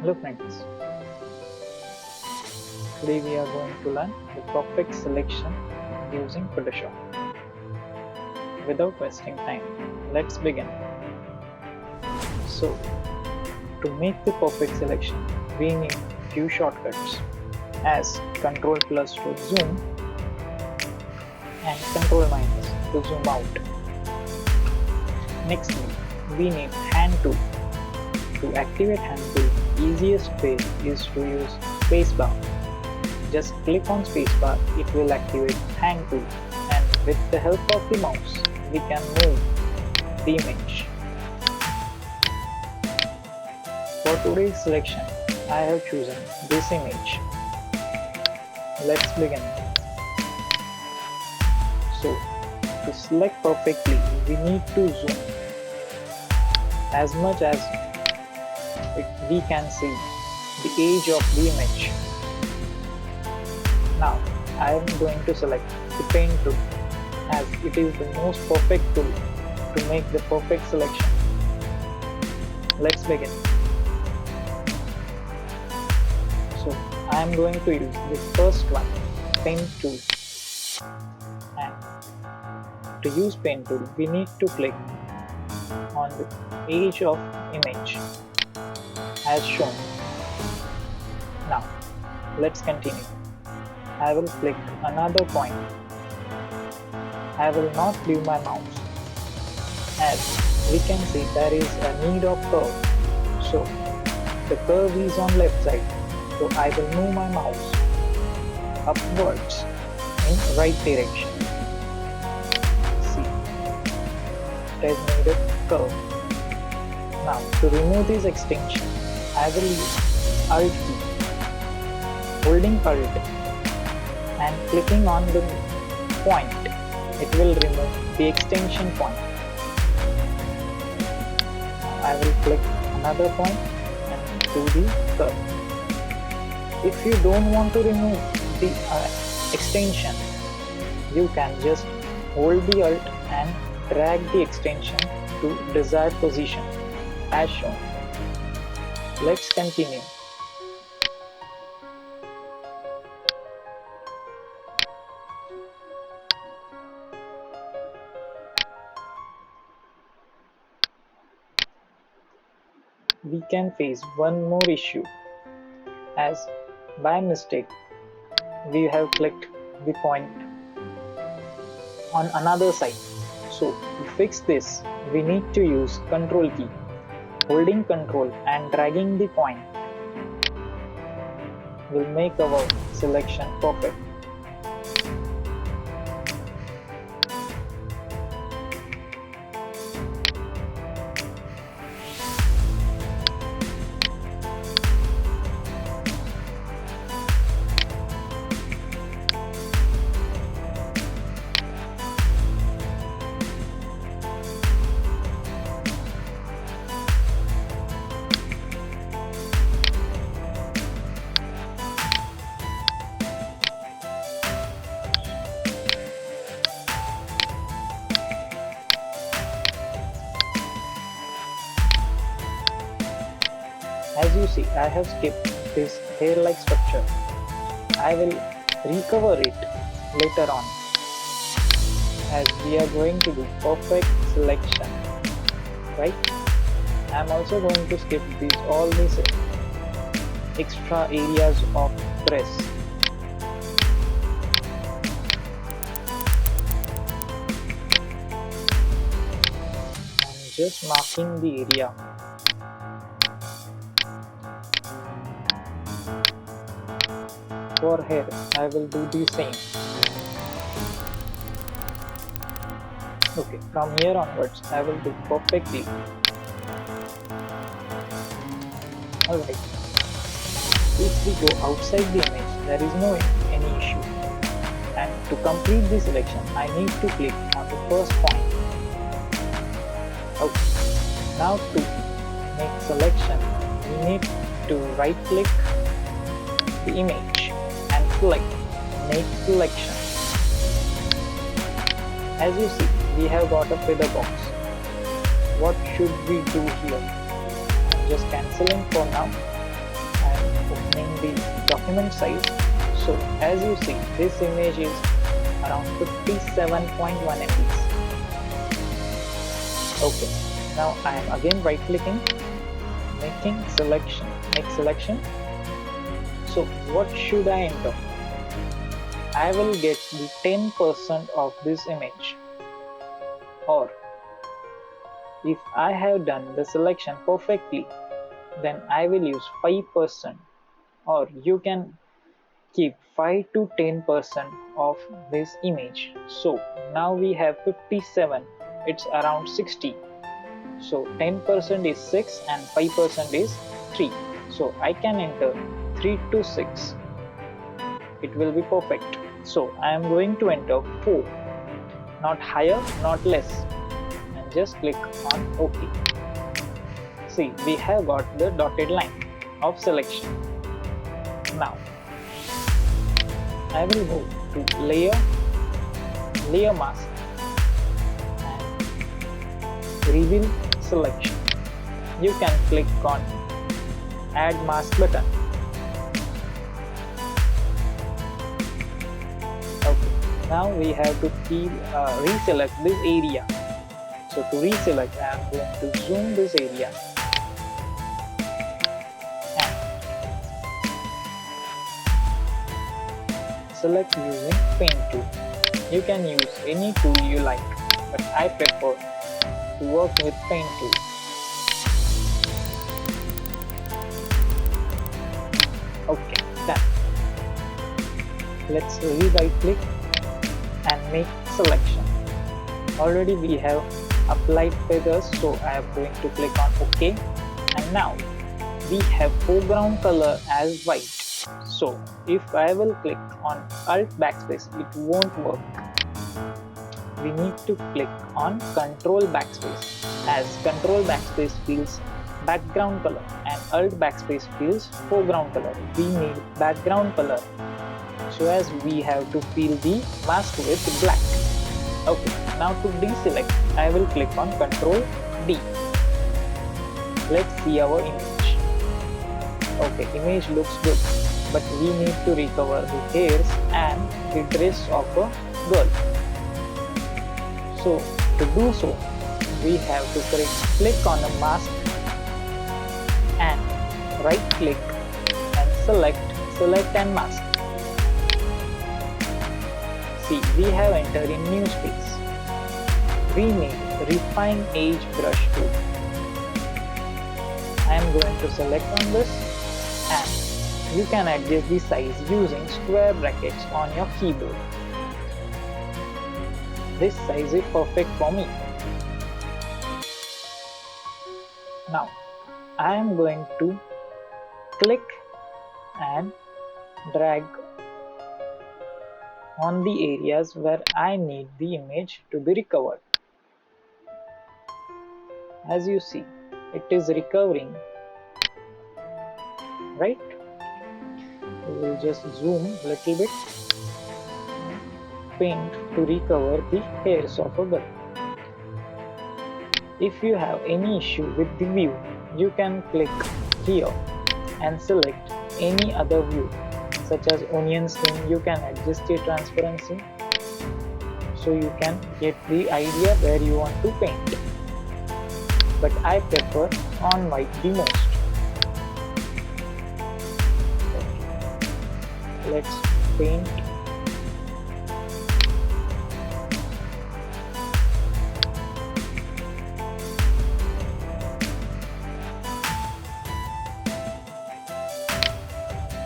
Hello friends, today we are going to learn the perfect selection using Photoshop. Without wasting time, let's begin. So, to make the perfect selection, we need few shortcuts as Ctrl plus to zoom and Ctrl minus to zoom out. Nextly, we need hand tool. To activate hand tool, easiest way is to use spacebar. Just click on spacebar, it will activate hand tool, and with the help of the mouse, we can move the image. For today's selection, I have chosen this image. Let's begin. So, to select perfectly, we need to zoom as much as we can see the edge of the image. Now, I am going to select the pen tool as it is the most perfect tool to make the perfect selection. Let's begin. So, I am going to use the first one, pen tool. And to use pen tool, we need to click on the edge of image as shown. Now, let's continue. I will click another point. I will not leave my mouse. As we can see, there is a need of curve. So, the curve is on left side. So, I will move my mouse upwards in right direction. See, it has made a curve. Now, to remove this extension, I will use Alt key. Holding Alt and clicking on the point, it will remove the extension point. Now I will click another point and do the curve. If you don't want to remove the extension, you can just hold the Alt and drag the extension to desired position as shown. Let's continue. We can face one more issue as by mistake we have clicked the point on another side. So to fix this, we need to use Ctrl key. Holding Ctrl and dragging the point will make our selection perfect. As you see, I have skipped this hair-like structure. I will recover it later on as we are going to do perfect selection, right? I am also going to skip all these extra areas of press. I'm just marking the area. For hair, I will do the same. Okay, from here onwards, I will do perfectly. Alright. If we go outside the image, there is no any issue. And to complete the selection, I need to click on the first point. Okay. Now to make selection, we need to right click the image and select make selection. As you see, we have got a feather box. What should we do here? I'm just cancelling for now opening the document size. So as you see, this image is around 57.1 MB. Okay, now I am again right clicking, making selection, make selection. So what should I enter? I will get the 10% of this image, or if I have done the selection perfectly, then I will use 5%, or you can keep 5 to 10% of this image. So now we have 57, it's around 60. So 10% is 6 and 5% is 3. So I can enter 3 to 6. It will be perfect. So I am going to enter 4, not higher, not less, and just click on OK. See, we have got the dotted line of selection. Now I will go to layer mask and reveal selection. You can click on add mask button. Okay, now we have to reselect this area. So to reselect, I am going to zoom this area and select using pen tool. You can use any tool you like, but I prefer to work with pen tool. Okay, done. Let's right click and make selection. Already we have applied feathers, so I am going to click on OK. And now we have foreground color as white. So if I will click on Alt backspace, it won't work. We need to click on Control backspace, as Control backspace feels background color and Alt backspace feels foreground color. We need background color, so as we have to fill the mask with black. Okay, now to deselect, I will click on Control D. Let's see our image. Okay, image looks good, but we need to recover the hairs and the dress of a girl. So to do so, we have to click on a mask and right click and select and mask. See, we have entered in new space. We need refine edge brush tool. I am going to select on this, and you can adjust the size using square brackets on your keyboard. This size is perfect for me. Now I am going to click and drag on the areas where I need the image to be recovered. As you see, it is recovering, right? We will just zoom a little bit, paint to recover the hairs of a girl. If you have any issue with the view, you can click here and select any other view, such as onion skin. You can adjust the transparency, so you can get the idea where you want to paint. But I prefer on white the most. Okay. Let's paint.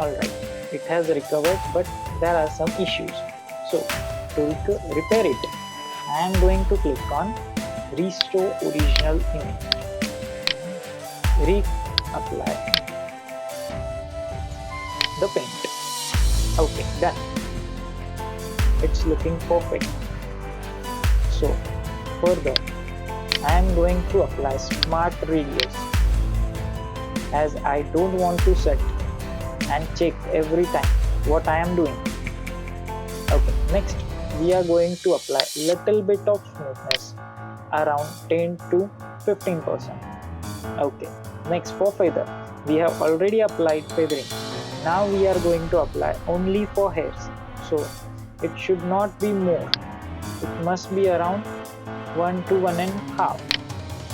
Alright, it has recovered, but there are some issues. So to repair it, I am going to click on Restore Original Image. Reapply the paint. Okay, done. It's looking perfect. So further, I am going to apply Smart Radius, as I don't want to set and check every time what I am doing. Okay, next we are going to apply little bit of smoothness, around 10 to 15%. Okay, next for feather, We have already applied feathering. Now we are going to apply only for hairs. So it should not be more. It must be around 1 to 1.5.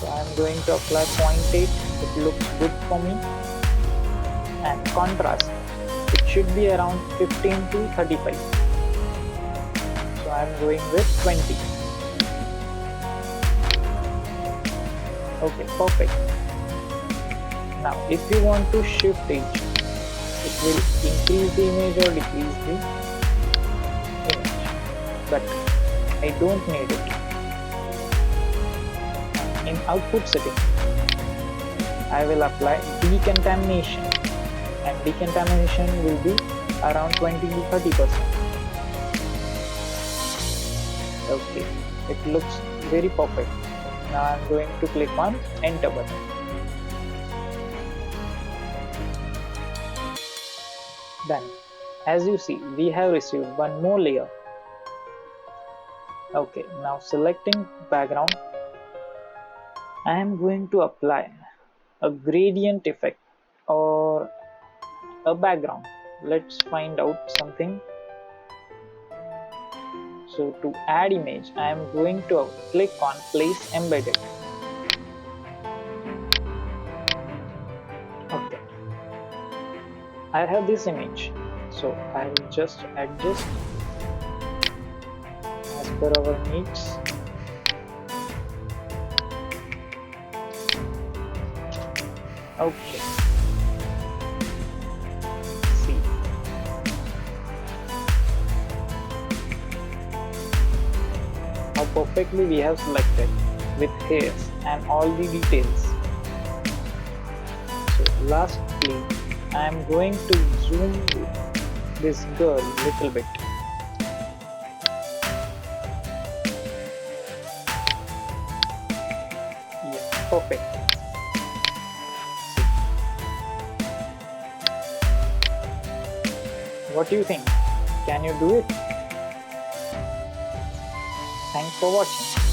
So I am going to apply 0.8. It looks good for me. And contrast, it should be around 15 to 35. So I am going with 20. Okay, perfect. Now if you want to shift each, it will increase the image or decrease the image, but I don't need it. In output setting, I will apply decontamination, and decontamination will be around 20 to 30%. Okay, it looks very perfect. Now I am going to click on enter button. Done. As you see, we have received one more layer. Okay, now selecting background, I am going to apply a gradient effect or a background. Let's find out something. So to add image, I am going to click on place embedded. Okay, I have this image, so I will just adjust as per our needs. Okay, see, how perfectly we have selected with hairs and all the details. So lastly, I am going to zoom this girl little bit. Yeah, perfect. What do you think? Can you do it? Thanks for watching.